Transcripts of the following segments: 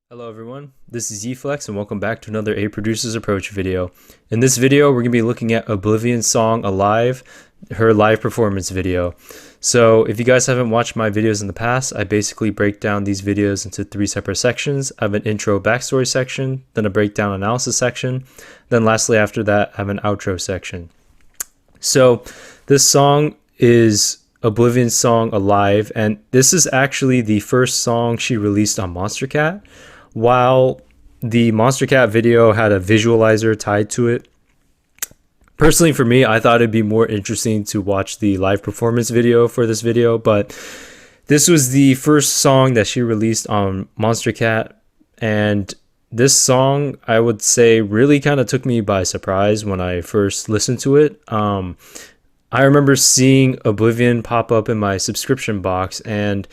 Hello everyone, this is Eflex and welcome back to another A Producer's Approach video. In this video, we're going to be looking at OBLYVN's song Alive, her live performance video. So if you guys haven't watched my videos in the past, I basically break down these videos into 3 separate sections. I have an intro backstory section, then a breakdown analysis section, then lastly after that, I have an outro section. So this song is OBLYVN's song Alive, and this is actually the first song she released on Monstercat. While the Monstercat video had a visualizer tied to it, personally for me, I thought it'd be more interesting to watch the live performance video for this video, but this was the first song that she released on Monstercat, and this song, I would say, really kind of took me by surprise when I first listened to it. I remember seeing OBLYVN pop up in my subscription box, and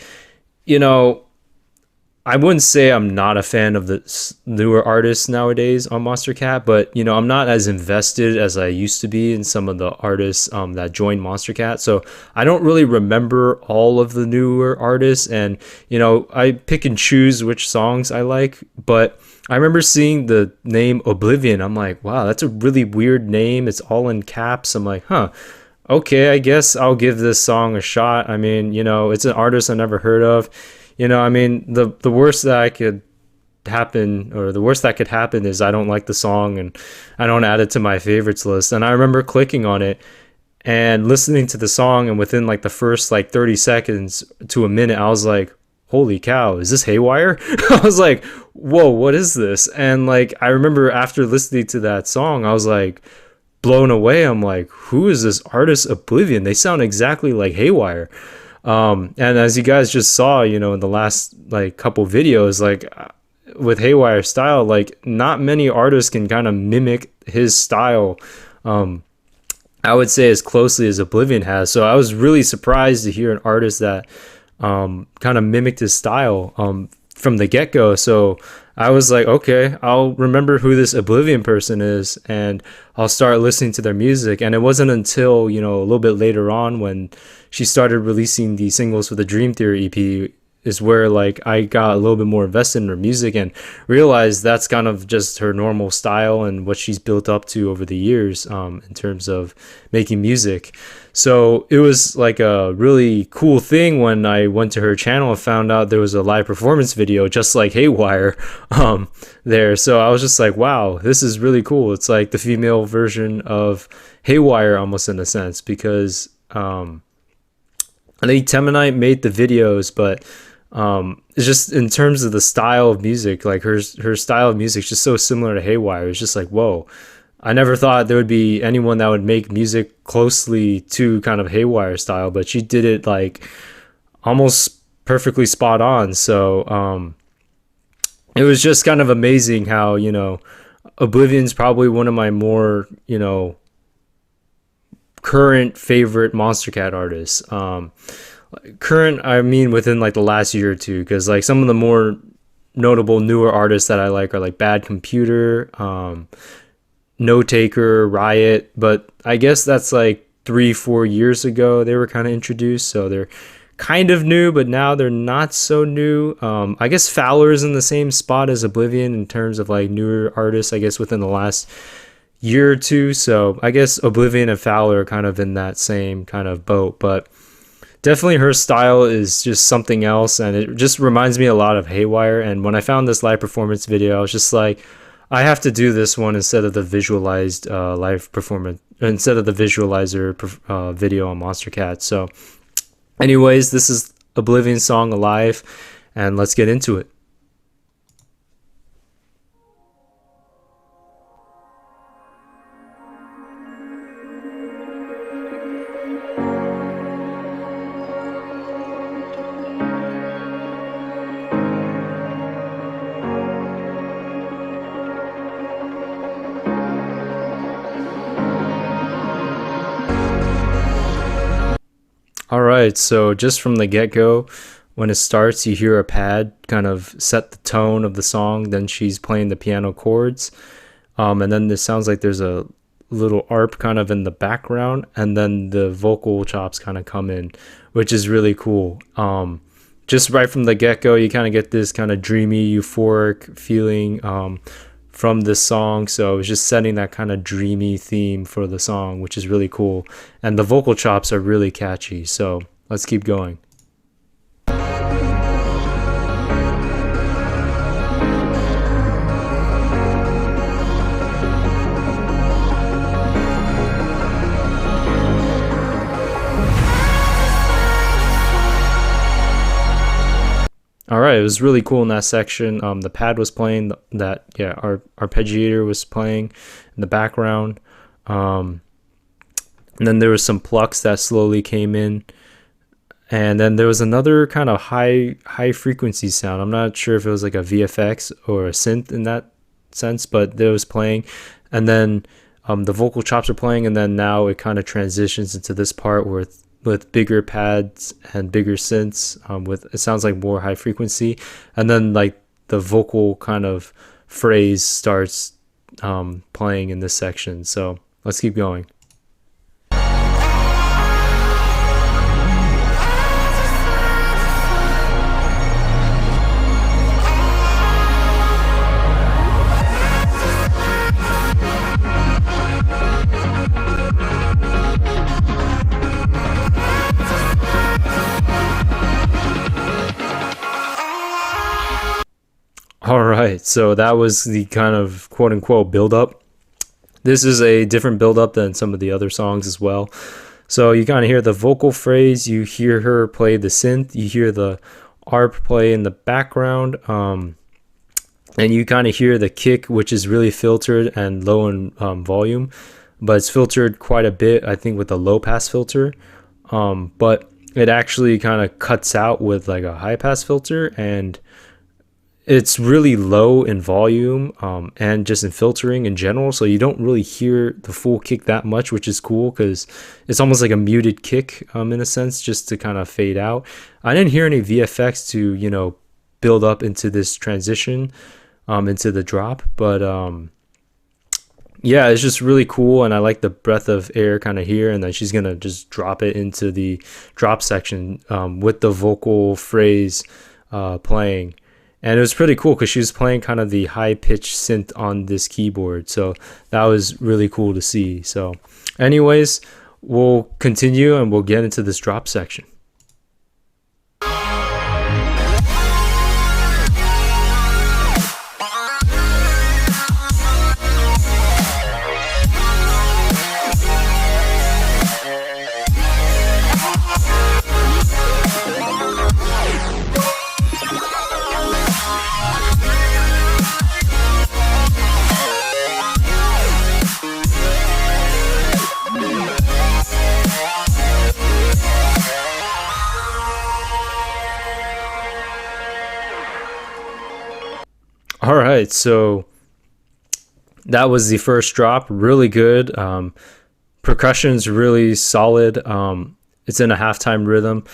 I wouldn't say I'm not a fan of the newer artists nowadays on Monstercat, but I'm not as invested as I used to be in some of the artists that joined Monstercat. So I don't really remember all of the newer artists, and I pick and choose which songs I like. But I remember seeing the name OBLYVN. I'm like, wow, that's a really weird name. It's all in caps. I'm like, huh. Okay, I guess I'll give this song a shot. I mean, it's an artist I never heard of. The worst that could happen is I don't like the song and I don't add it to my favorites list. And I remember clicking on it and listening to the song, and within like the first 30 seconds to a minute, I was like, holy cow, is this Haywire? I was like, whoa, what is this? And I remember after listening to that song, I was like blown away. I'm like, who is this artist OBLYVN? They sound exactly like Haywire. And as you guys just saw, in the last couple videos, with Haywire style, not many artists can kind of mimic his style, I would say, as closely as OBLYVN has. So I was really surprised to hear an artist that kind of mimicked his style from the get-go. So I was like, okay, I'll remember who this OBLYVN person is, and I'll start listening to their music. And it wasn't until, a little bit later on when she started releasing the singles for the Dream Theory EP is where I got a little bit more invested in her music and realized that's kind of just her normal style and what she's built up to over the years in terms of making music. So it was a really cool thing when I went to her channel and found out there was a live performance video just like Haywire there. So I was just like, wow, this is really cool. It's like the female version of Haywire almost, in a sense, because I think Temanite made the videos, but it's just in terms of the style of music, her style of music is just so similar to Haywire. It's just like, whoa, I never thought there would be anyone that would make music closely to kind of Haywire style, but she did it almost perfectly spot on. So it was just kind of amazing how OBLYVN's probably one of my more current favorite Monstercat artists. Current, I mean within the last year or two, because some of the more notable newer artists that I like are Bad Computer, No Taker, Riot, but I guess that's 3-4 years ago they were kind of introduced, so they're kind of new, but now they're not so new. I guess Fowler's in the same spot as OBLYVN in terms of newer artists, I guess within the last year or two. So I guess OBLYVN and Fowler are kind of in that same kind of boat, but definitely her style is just something else, and it just reminds me a lot of Haywire. And when I found this live performance video, I was just like, I have to do this one instead of the visualized live performance, instead of the visualizer video on Monstercat. So anyways, this is OBLYVN's song Alive, and let's get into it. Alright, so just from the get-go, when it starts, you hear a pad kind of set the tone of the song, then she's playing the piano chords, and then it sounds like there's a little arp kind of in the background, and then the vocal chops kind of come in, which is really cool. just right from the get-go, you kind of get this kind of dreamy, euphoric feeling from this song. So it's just setting that kind of dreamy theme for the song, which is really cool. And the vocal chops are really catchy. So let's keep going. All right, it was really cool in that section. The pad was playing, our arpeggiator was playing in the background. And then there was some plucks that slowly came in. And then there was another kind of high frequency sound. I'm not sure if it was like a VFX or a synth in that sense, but it was playing. And then the vocal chops are playing, and then now it kind of transitions into this part with bigger pads and bigger synths, with it sounds like more high frequency, and then like the vocal kind of phrase starts playing in this section. So let's keep going. All right, so that was the kind of quote-unquote build-up. This is a different build-up than some of the other songs as well. So you kind of hear the vocal phrase, you hear her play the synth, you hear the arp play in the background, and you kind of hear the kick, which is really filtered and low in volume, but it's filtered quite a bit, I think, with a low-pass filter, but it actually kind of cuts out with like a high-pass filter, and it's really low in volume and just in filtering in general, so you don't really hear the full kick that much, which is cool because it's almost like a muted kick in a sense, just to kind of fade out. I didn't hear any VFX to, you know, build up into this transition into the drop, but yeah, it's just really cool, and I like the breath of air kind of here, and then she's gonna just drop it into the drop section with the vocal phrase playing. And it was pretty cool because she was playing kind of the high-pitched synth on this keyboard. So that was really cool to see. So anyways, we'll continue and we'll get into this drop section. All right, so that was the first drop. Really good. Percussion's really solid. It's in a halftime rhythm.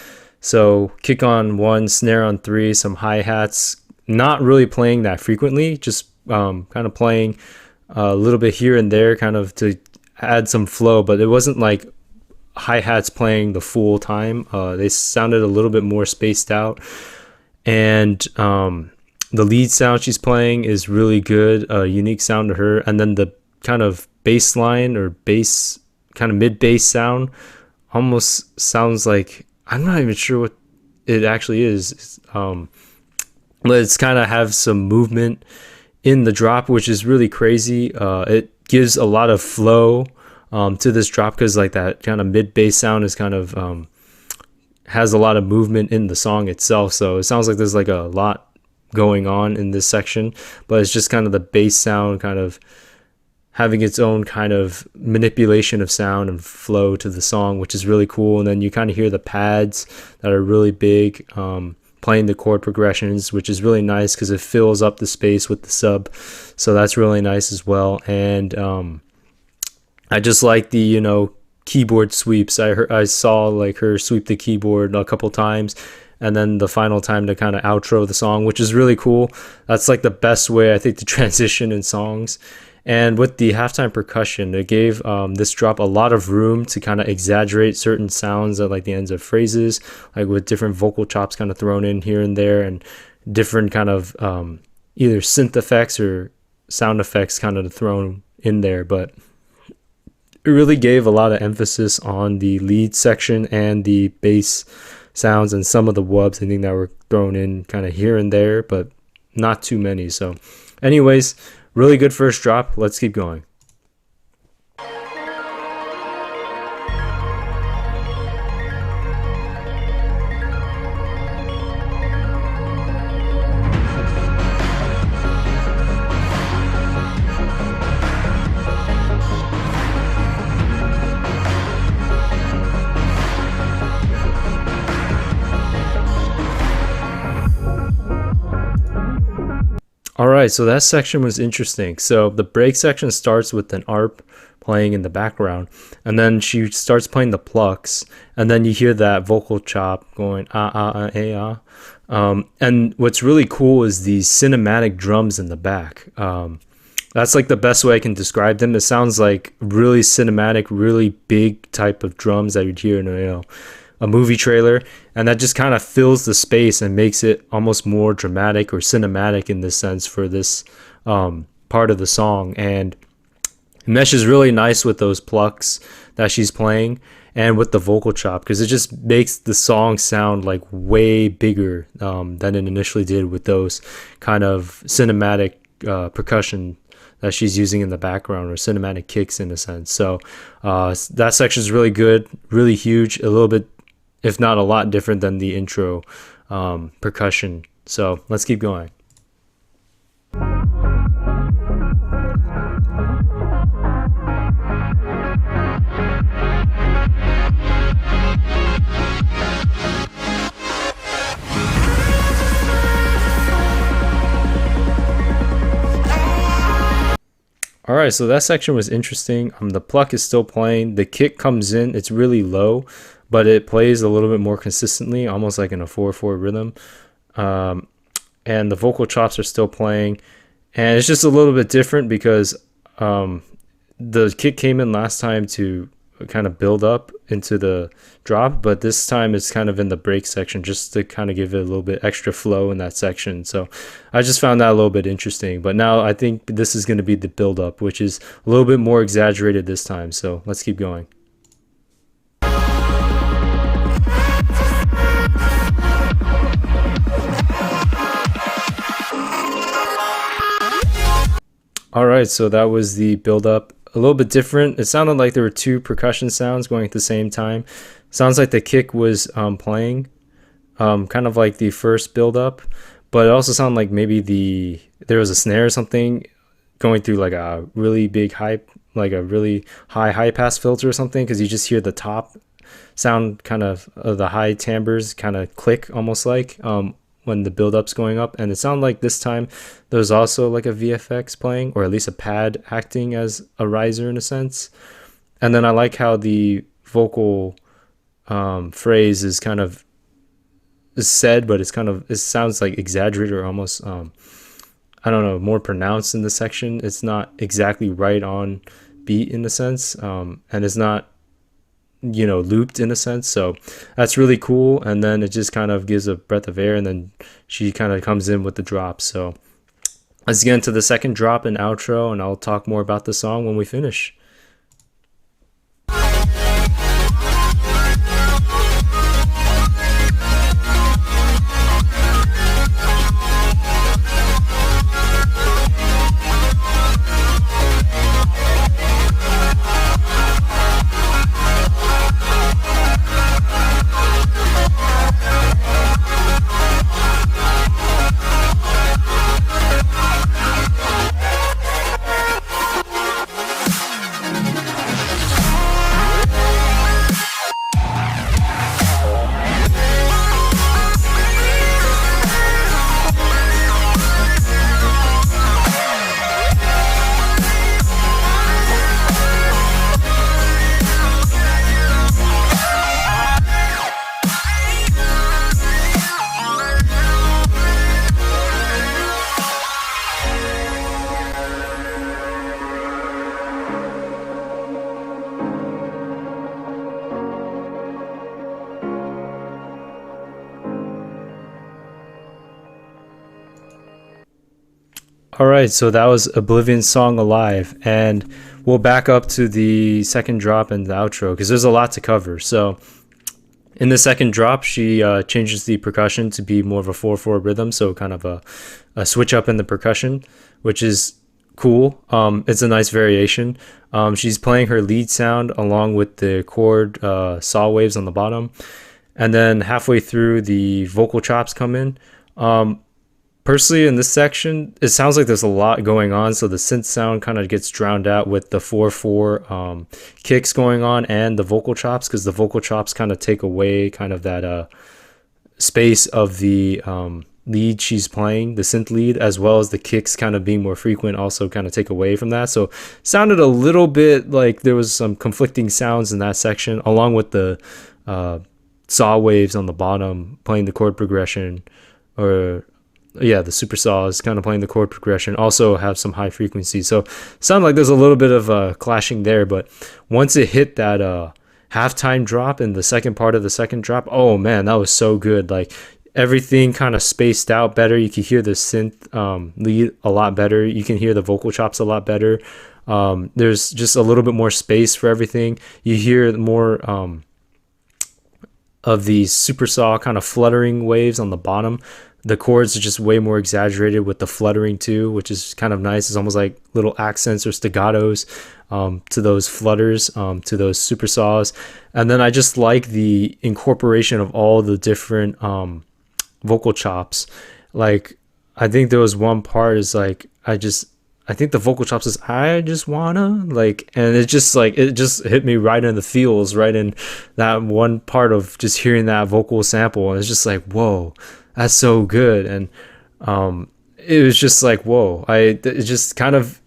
So kick on 1, snare on 3, some hi-hats. Not really playing that frequently, just kind of playing a little bit here and there kind of to add some flow, but it wasn't like hi-hats playing the full time. They sounded a little bit more spaced out. And the lead sound she's playing is really good, a unique sound to her. And then the kind of bass line or bass, kind of mid-bass sound almost sounds like, I'm not even sure what it actually is. But it's kind of have some movement in the drop, which is really crazy. It gives a lot of flow to this drop because like that kind of mid-bass sound is kind of has a lot of movement in the song itself. So it sounds like there's like a lot going on in this section, but it's just kind of the bass sound kind of having its own kind of manipulation of sound and flow to the song, which is really cool. And then you kind of hear the pads that are really big, playing the chord progressions, which is really nice because it fills up the space with the sub. So that's really nice as well. And I just like the, you know, keyboard sweeps. I saw like her sweep the keyboard a couple times, and then the final time to kind of outro the song, which is really cool. That's like the best way I think to transition in songs. And with the halftime percussion, it gave this drop a lot of room to kind of exaggerate certain sounds at like the ends of phrases, like with different vocal chops kind of thrown in here and there, and different kind of either synth effects or sound effects kind of thrown in there. But it really gave a lot of emphasis on the lead section and the bass sounds and some of the wubs I think that were thrown in kind of here and there, but not too many. So anyways, really good first drop. Let's keep going. All right, so that section was interesting. So the break section starts with an ARP playing in the background, and then she starts playing the plucks, and then you hear that vocal chop going and what's really cool is the cinematic drums in the back. That's like the best way I can describe them. It sounds like really cinematic, really big type of drums that you'd hear in a movie trailer, and that just kind of fills the space and makes it almost more dramatic or cinematic in this sense for this part of the song. And it meshes really nice with those plucks that she's playing and with the vocal chop, because it just makes the song sound like way bigger than it initially did with those kind of cinematic percussion that she's using in the background, or cinematic kicks in a sense. So that section is really good, really huge, a little bit, if not a lot, different than the intro percussion. So let's keep going. All right, so that section was interesting. The pluck is still playing. The kick comes in. It's really low, but it plays a little bit more consistently, almost like in a 4/4 rhythm. And the vocal chops are still playing. And it's just a little bit different because the kick came in last time to kind of build up into the drop, but this time it's kind of in the break section just to kind of give it a little bit extra flow in that section. So I just found that a little bit interesting. But now I think this is going to be the build up, which is a little bit more exaggerated this time. So let's keep going. All right, so that was the build up. A little bit different. It sounded like there were two percussion sounds going at the same time. Sounds like the kick was playing, kind of like the first build up, but it also sounded like maybe there was a snare or something going through like a really big high, like a really high pass filter or something, because you just hear the top sound kind of the high timbres kind of click almost like when the build-up's going up. And it sounded like this time there's also like a VFX playing, or at least a pad acting as a riser in a sense. And then I like how the vocal phrase is kind of said, but it sounds like exaggerated or almost I don't know, more pronounced in the section. It's not exactly right on beat in a sense, and it's not looped in a sense. So that's really cool. And then it just kind of gives a breath of air, and then she kind of comes in with the drop. So let's get into the second drop and outro, and I'll talk more about the song when we finish. All right, so that was Oblivion's song Alive, and we'll back up to the second drop and the outro because there's a lot to cover. So in the second drop, she changes the percussion to be more of a 4/4 rhythm, so kind of a switch up in the percussion, which is cool. It's a nice variation. She's playing her lead sound along with the chord saw waves on the bottom, and then halfway through, the vocal chops come in. Personally, in this section, it sounds like there's a lot going on, so the synth sound kind of gets drowned out with the 4/4 kicks going on and the vocal chops, because the vocal chops kind of take away kind of that space of the lead she's playing, the synth lead, as well as the kicks kind of being more frequent also kind of take away from that. So sounded a little bit like there was some conflicting sounds in that section, along with the saw waves on the bottom playing the chord progression, or yeah, the super saws kind of playing the chord progression also have some high frequency. So sound like there's a little bit of clashing there, but once it hit that halftime drop in the second part of the second drop, oh man, that was so good. Like everything kind of spaced out better. You could hear the synth lead a lot better. You can hear the vocal chops a lot better. There's just a little bit more space for everything. You hear more of these super saw kind of fluttering waves on the bottom. The chords are just way more exaggerated with the fluttering too, which is kind of nice. It's almost like little accents or staccatos to those flutters, to those super saws. And then I just like the incorporation of all the different vocal chops. Like I think there was one part is like I think the vocal chops is I just wanna, like, and it just hit me right in the feels, right in that one part of just hearing that vocal sample, and it's just like, whoa, that's so good. And it was just like, whoa, it just kind of,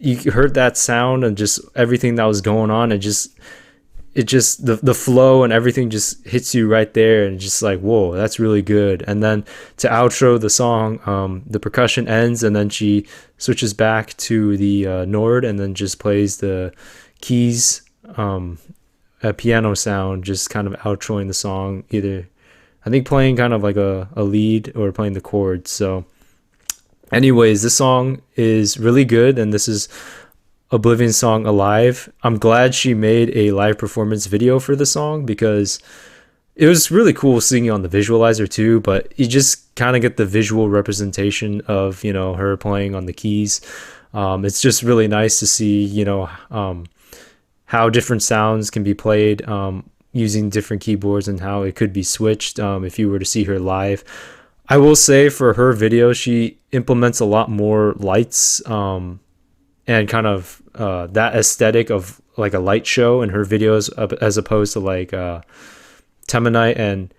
you heard that sound and just everything that was going on, and the flow and everything just hits you right there, and just like, whoa, that's really good. And then to outro the song, the percussion ends, and then she switches back to the Nord, and then just plays the keys, a piano sound, just kind of outroing the song, either I think playing kind of like a lead or playing the chords. So anyways, this song is really good, and this is Oblivion's song Alive. I'm glad she made a live performance video for the song, because it was really cool seeing it on the visualizer too, but you just kind of get the visual representation of, you know, her playing on the keys. It's just really nice to see, you know, how different sounds can be played using different keyboards, and how it could be switched if you were to see her live. I will say for her video, she implements a lot more lights and kind of that aesthetic of like a light show in her videos, as opposed to like Temanite and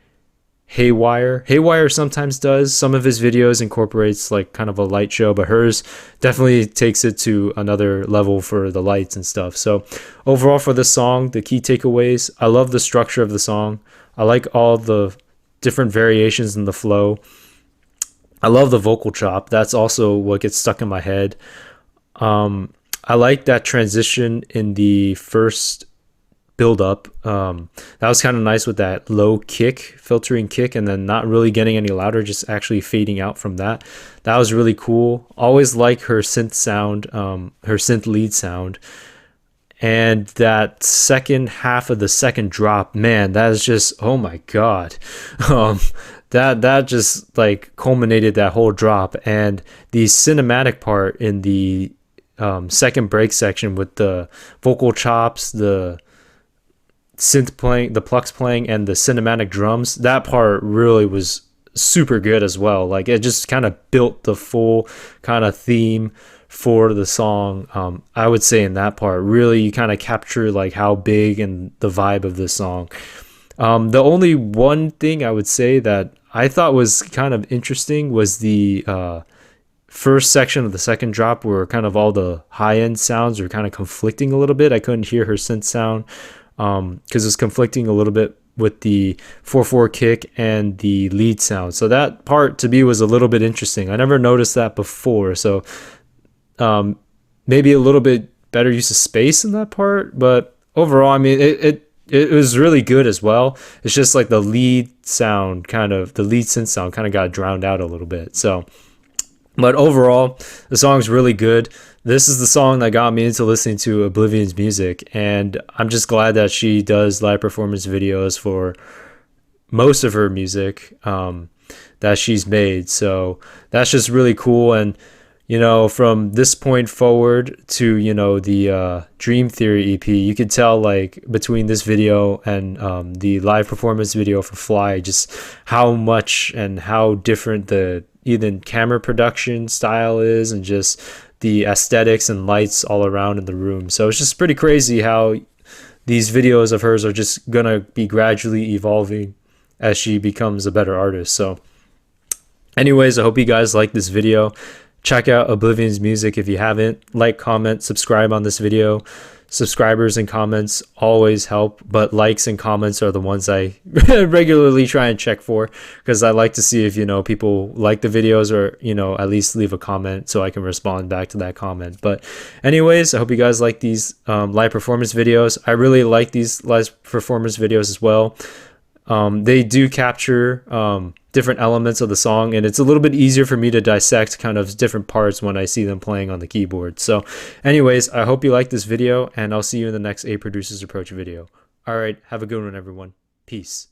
Haywire. Haywire sometimes does some of his videos incorporates like kind of a light show, but hers definitely takes it to another level for the lights and stuff. So overall for this song, the key takeaways: I love the structure of the song. I like all the different variations in the flow. I love the vocal chop. That's also what gets stuck in my head. I like that transition in the first build up. That was kind of nice with that low kick, filtering kick, and then not really getting any louder, just actually fading out from that. That was really cool. Always like her synth sound, her synth lead sound. And that second half of the second drop, man, that is just, oh my god. That just like culminated that whole drop. And the cinematic part in the second break section with the vocal chops, the synth playing, the plucks playing, and the cinematic drums, that part really was super good as well. Like it just kind of built the full kind of theme for the song. I would say in that part, really you kind of capture like how big and the vibe of this song. The only one thing I would say that I thought was kind of interesting was the first section of the second drop, where kind of all the high-end sounds are kind of conflicting a little bit. I couldn't hear her synth sound because it's conflicting a little bit with the 4/4 kick and the lead sound. So that part to me was a little bit interesting. I never noticed that before. So maybe a little bit better use of space in that part, but overall, I mean, it was really good as well. It's just like the lead synth sound kind of got drowned out a little bit. So But overall, the song's really good. This is the song that got me into listening to OBLYVN's music, and I'm just glad that she does live performance videos for most of her music that she's made. So that's just really cool. And from this point forward to the Dream Theory EP, you could tell like between this video and the live performance video for Fly, just how much and how different the even camera production style is, and just the aesthetics and lights all around in the room. So it's just pretty crazy how these videos of hers are just gonna be gradually evolving as she becomes a better artist. So anyways, I hope you guys like this video. Check out OBLYVN's music if you haven't. Like, comment, subscribe on this video. Subscribers and comments always help, but likes and comments are the ones I regularly try and check for, because I like to see if people like the videos, or at least leave a comment so I can respond back to that comment. But anyways, I hope you guys like these live performance videos. I really like these live performance videos as well. They do capture different elements of the song, and it's a little bit easier for me to dissect kind of different parts when I see them playing on the keyboard. So anyways, I hope you like this video, and I'll see you in the next 8 Producers Approach video. All right, have a good one, everyone. Peace.